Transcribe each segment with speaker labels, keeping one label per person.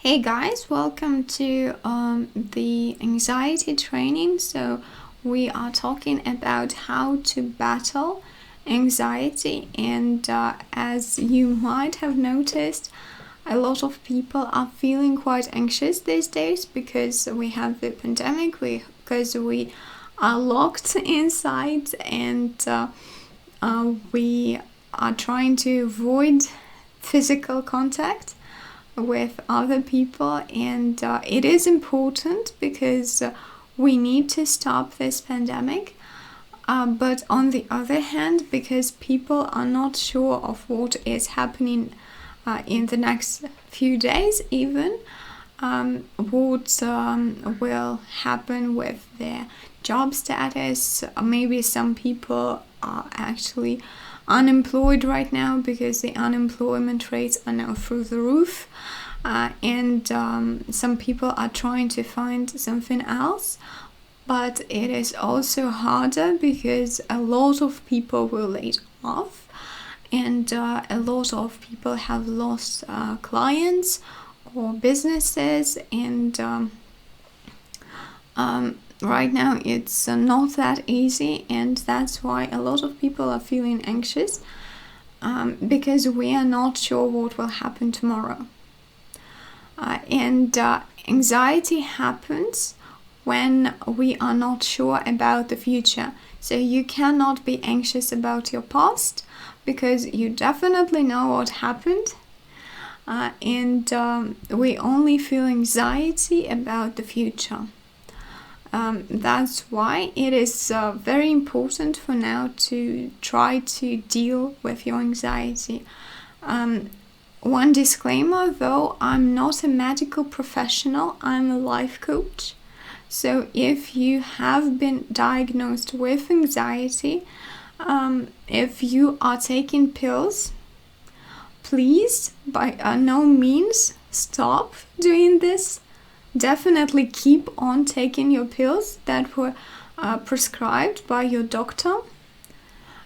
Speaker 1: Hey guys, welcome to the anxiety training. So, we are talking about how to battle anxiety, and as you might have noticed, a lot of people are feeling quite anxious these days because we have the pandemic, because we are locked inside, and we are trying to avoid physical contact with other people, and it is important because we need to stop this pandemic, but on the other hand, because people are not sure of what is happening in the next few days, even what will happen with their job status. Maybe some people are actually unemployed right now because the unemployment rates are now through the roof, and some people are trying to find something else, but it is also harder because a lot of people were laid off, and a lot of people have lost clients or businesses, and right now it's not that easy, and that's why a lot of people are feeling anxious, because we are not sure what will happen tomorrow. And anxiety happens when we are not sure about the future. So you cannot be anxious about your past because you definitely know what happened, and we only feel anxiety about the future. That's why it is very important for now to try to deal with your anxiety. One disclaimer though, I'm not a medical professional, I'm a life coach. So if you have been diagnosed with anxiety, if you are taking pills, please by no means stop doing this. Definitely keep on taking your pills that were prescribed by your doctor.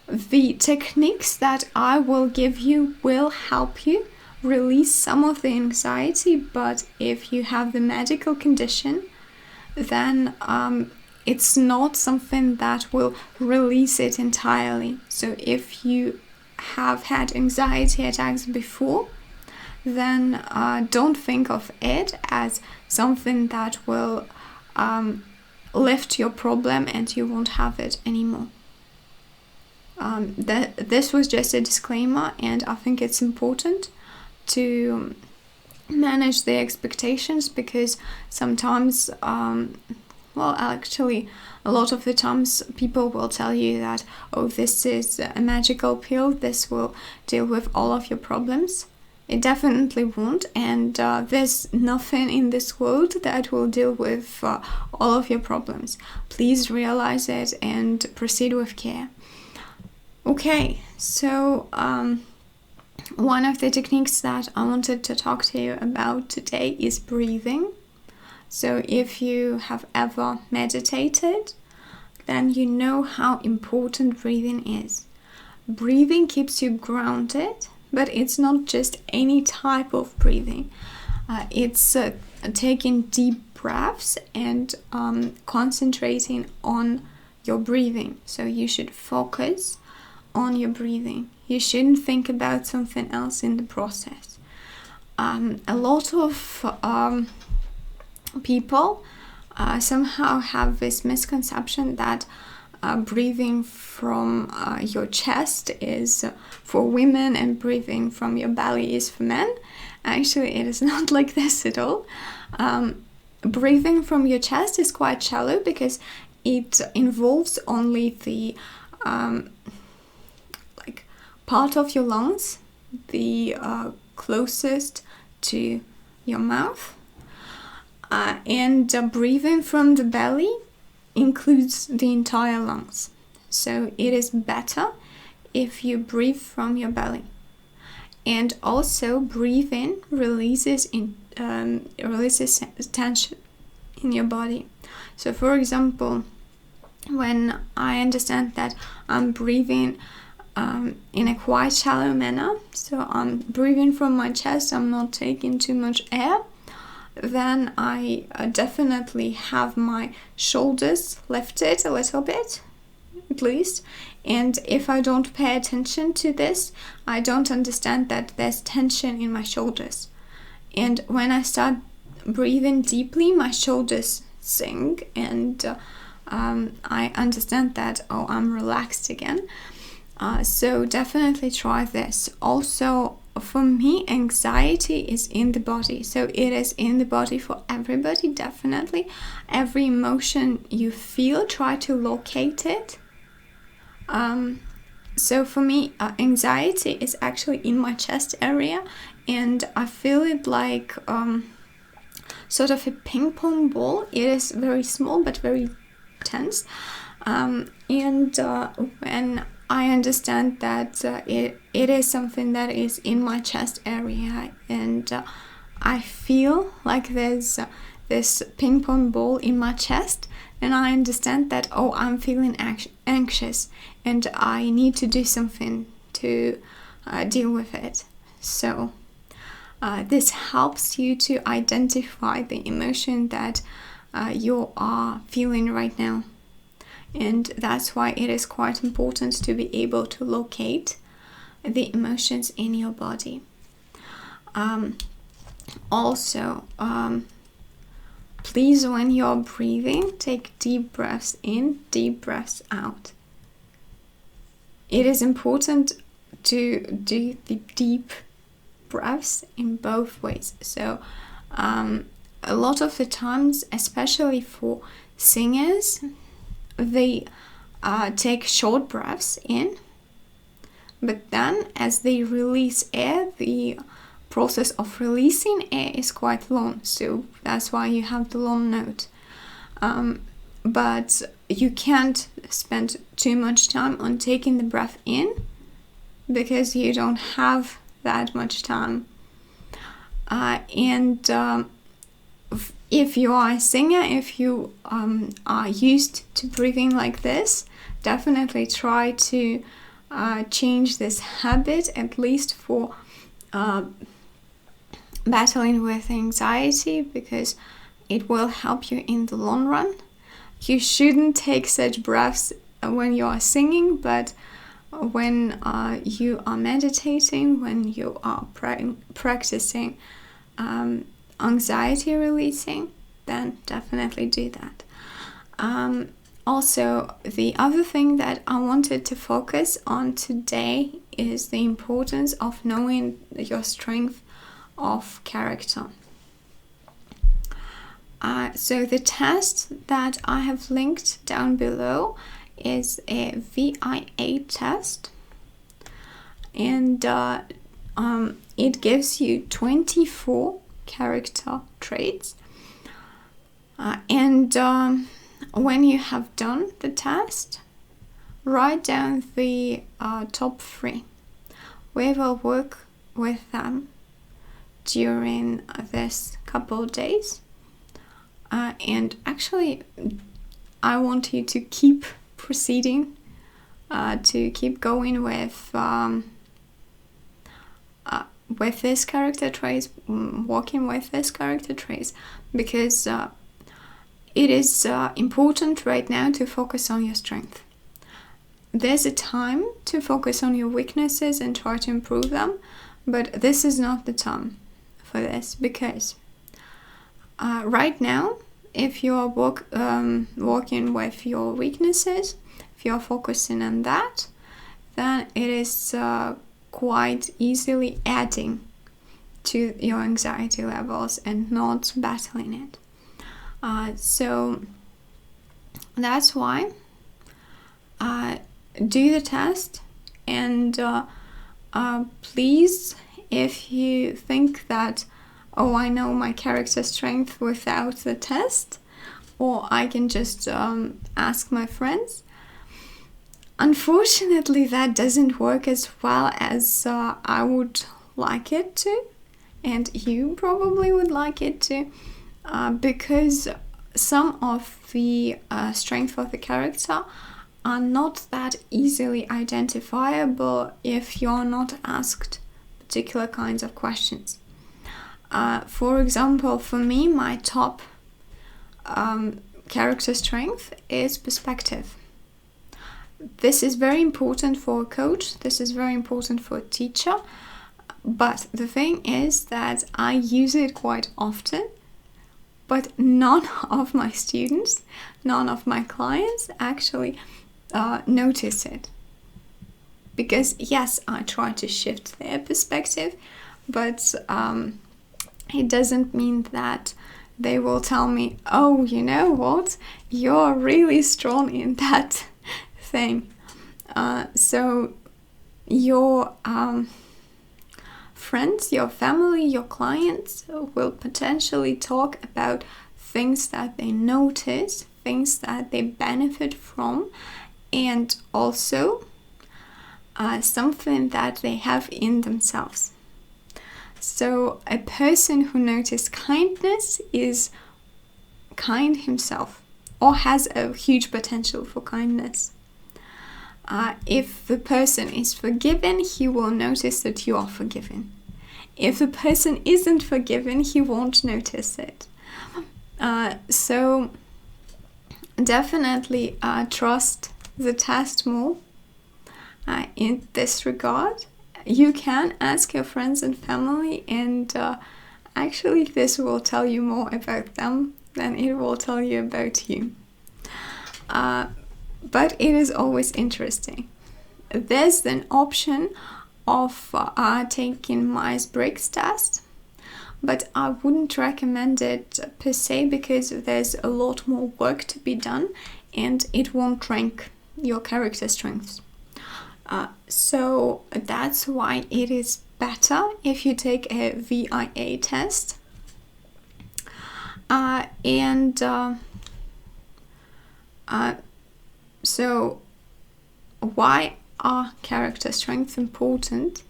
Speaker 1: The techniques that I will give you will help you release some of the anxiety, but if you have the medical condition, then it's not something that will release it entirely. So if you have had anxiety attacks before, then don't think of it as something that will lift your problem and you won't have it anymore. This was just a disclaimer, and I think it's important to manage the expectations, because sometimes, actually a lot of the times people will tell you that, oh, this is a magical pill, this will deal with all of your problems. It definitely won't, and there's nothing in this world that will deal with all of your problems. Please realize it and proceed with care. Okay, so one of the techniques that I wanted to talk to you about today is breathing. So if you have ever meditated, then you know how important breathing is. Breathing keeps you grounded, but it's not just any type of breathing. It's taking deep breaths and concentrating on your breathing. So you should focus on your breathing. You shouldn't think about something else in the process. A lot of people somehow have this misconception that breathing from your chest is for women and breathing from your belly is for men. Actually, it is not like this at all. Breathing from your chest is quite shallow because it involves only the part of your lungs, the closest to your mouth, and breathing from the belly includes the entire lungs. So it is better if you breathe from your belly. And also, breathing releases tension in your body. So for example, when I understand that I'm breathing in a quite shallow manner, so I'm breathing from my chest, I'm not taking too much air, then I definitely have my shoulders lifted a little bit, at least. And if I don't pay attention to this, I don't understand that there's tension in my shoulders. And when I start breathing deeply, my shoulders sink, and I understand that, oh, I'm relaxed again. So definitely try this. Also, for me, anxiety is in the body. So it is in the body for everybody, definitely. Every emotion you feel, try to locate it. So for me, anxiety is actually in my chest area, and I feel it like sort of a ping pong ball. It is very small but very tense. And when I understand that it is something that is in my chest area, and I feel like there's this ping pong ball in my chest, and I understand that, oh, I'm feeling anxious and I need to do something to deal with it. So this helps you to identify the emotion that you are feeling right now. And that's why it is quite important to be able to locate the emotions in your body. Also, please, when you're breathing, take deep breaths in, deep breaths out. It is important to do the deep breaths in both ways. So a lot of the times, especially for singers, they take short breaths in, but then as they release air, the process of releasing air is quite long, so that's why you have the long note. But you can't spend too much time on taking the breath in, because you don't have that much time. If you are a singer, if you are used to breathing like this, definitely try to change this habit, at least for battling with anxiety, because it will help you in the long run. You shouldn't take such breaths when you are singing, but when you are meditating, when you are practicing anxiety releasing, then definitely do that. Also, the other thing that I wanted to focus on today is the importance of knowing your strength of character. So the test that I have linked down below is a VIA test, and it gives you 24 character traits, and when you have done the test, write down the top 3. We will work with them during this couple of days, and actually I want you to keep proceeding, to keep going with this character traits, working with this character traits, because it is important right now to focus on your strength. There's a time to focus on your weaknesses and try to improve them, but this is not the time for this, because right now, if you are working with your weaknesses, if you are focusing on that, then it is quite easily adding to your anxiety levels and not battling it. So that's why do the test, and please, if you think that, oh, I know my character strength without the test, or I can just ask my friends, unfortunately that doesn't work as well as I would like it to, and you probably would like it to, because some of the strength of the character are not that easily identifiable if you're not asked particular kinds of questions. For example, for me, my top character strength is perspective. This is very important for a coach. This is very important for a teacher. But the thing is that I use it quite often, but none of my students, none of my clients actually notice it. Because yes, I try to shift their perspective, but it doesn't mean that they will tell me, oh, you know what, you're really strong in that thing. So your friends, your family, your clients will potentially talk about things that they notice, things that they benefit from, and also something that they have in themselves. So a person who notices kindness is kind himself, or has a huge potential for kindness. If the person is forgiven, he will notice that you are forgiven. If the person isn't forgiven, he won't notice it. So definitely trust the test more in this regard. You can ask your friends and family, and actually this will tell you more about them than it will tell you about you. But it is always interesting. There's an option of taking Myers-Briggs test, but I wouldn't recommend it per se because there's a lot more work to be done and it won't rank your character strengths. So that's why it is better if you take a VIA test. So why are character strengths important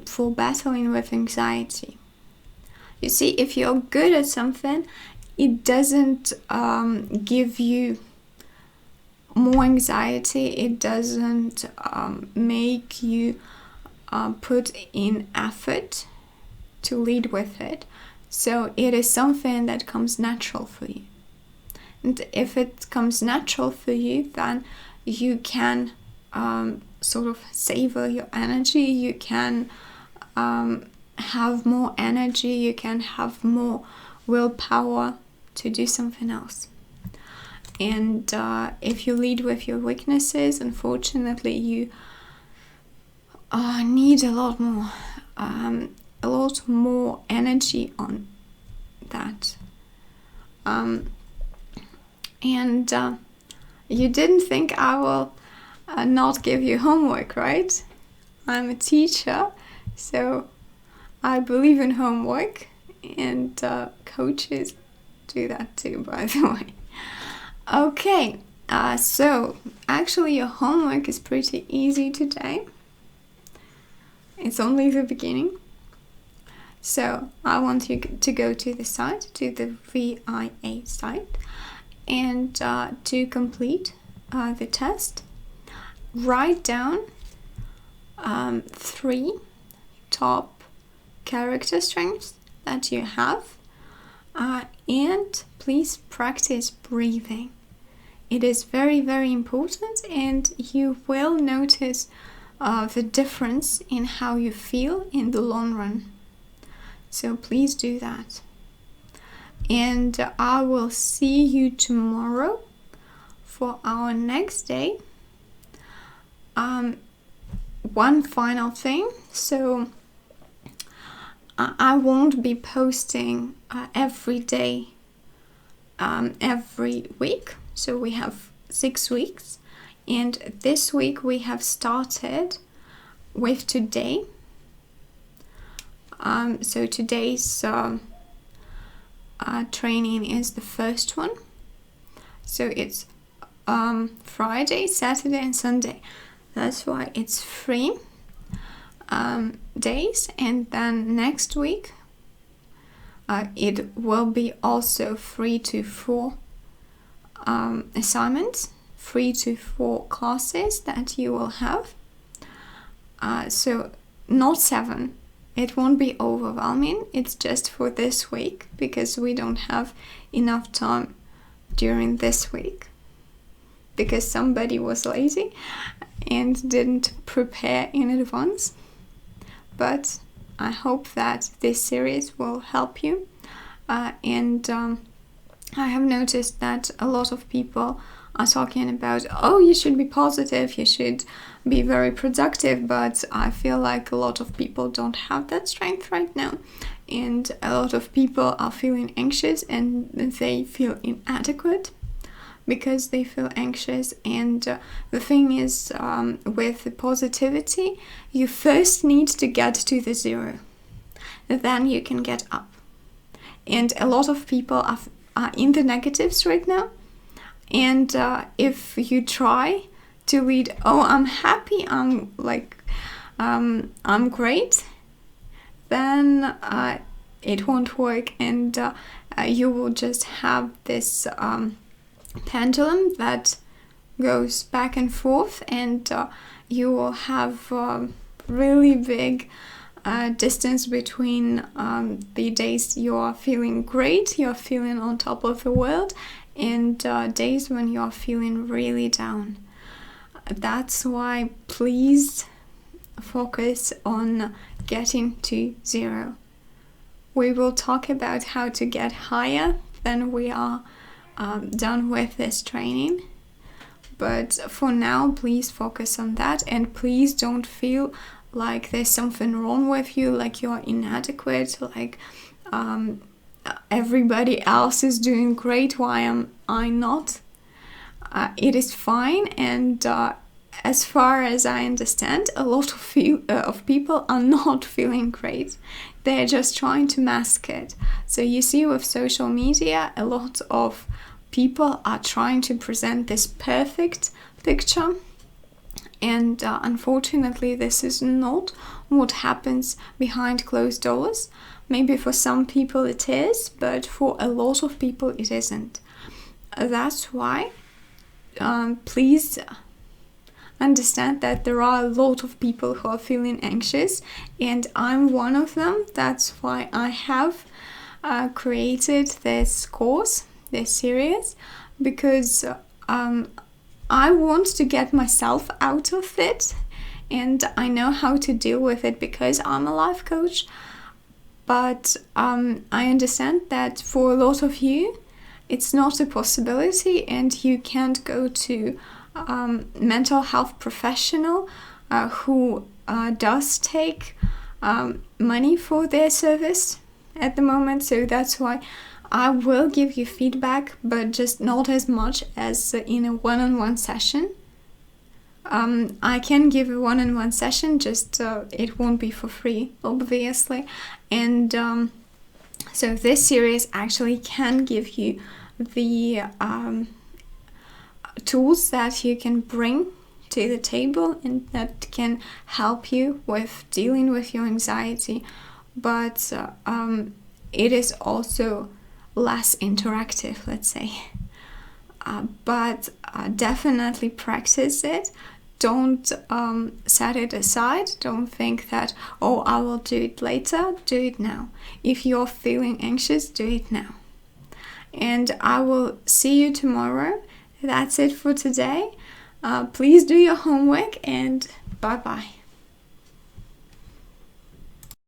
Speaker 1: for battling with anxiety? You see, if you're good at something, it doesn't give you more anxiety. It doesn't make you put in effort to lead with it. So it is something that comes natural for you. And if it comes natural for you, then you can sort of savor your energy. You can have more energy. You can have more willpower to do something else. And if you lead with your weaknesses, unfortunately, you need a lot more energy on that. And you didn't think I will not give you homework, right? I'm a teacher, so I believe in homework, and coaches do that too, by the way. Okay, so actually your homework is pretty easy today. It's only the beginning. So I want you to go to the site, to the VIA site, and to complete the test, write down 3 top character strengths that you have, and please practice breathing. It is very, very important, and you will notice the difference in how you feel in the long run. So please do that. And I will see you tomorrow for our next day. One final thing. So I won't be posting every day, every week. So we have 6 weeks. And this week we have started with today. So today's training is the first one. So it's Friday, Saturday and Sunday. That's why it's 3 days. And then next week it will be also 3 to 4 assignments, 3 to 4 classes that you will have. So not 7. it won't be overwhelming. It's just for this week because we don't have enough time during this week because somebody was lazy and didn't prepare in advance. But I hope that this series will help you. And I have noticed that a lot of people are talking about, oh, you should be positive, you should be very productive, but I feel like a lot of people don't have that strength right now. And a lot of people are feeling anxious and they feel inadequate because they feel anxious. And the thing is, with positivity, you first need to get to the 0. Then you can get up. And a lot of people are in the negatives right now. And if you try to read, oh, I'm happy, I'm great, then it won't work, and you will just have this pendulum that goes back and forth, and you will have really big distance between the days you are feeling great, you're feeling on top of the world, and days when you're feeling really down. That's why please focus on getting to 0. We will talk about how to get higher when we are done with this training. But for now, please focus on that, and please don't feel like there's something wrong with you, like you're inadequate, like everybody else is doing great, why am I not? It is fine, and as far as I understand, a lot of people are not feeling great. They're just trying to mask it. So you see with social media, a lot of people are trying to present this perfect picture. And unfortunately, this is not what happens behind closed doors. Maybe for some people it is, but for a lot of people it isn't. That's why please understand that there are a lot of people who are feeling anxious, and I'm one of them. That's why I have created this course, this series, because I want to get myself out of it, and I know how to deal with it because I'm a life coach. But I understand that for a lot of you, it's not a possibility, and you can't go to mental health professional who does take money for their service at the moment. So that's why I will give you feedback, but just not as much as in a one-on-one session. I can give a one-on-one session, just it won't be for free, obviously. And so this series actually can give you the tools that you can bring to the table and that can help you with dealing with your anxiety. But it is also less interactive, let's say. But definitely practice it. Don't set it aside. Don't think that, oh, I will do it later. Do it now. If you're feeling anxious, do it now. And I will see you tomorrow. That's it for today. Please do your homework, and bye-bye.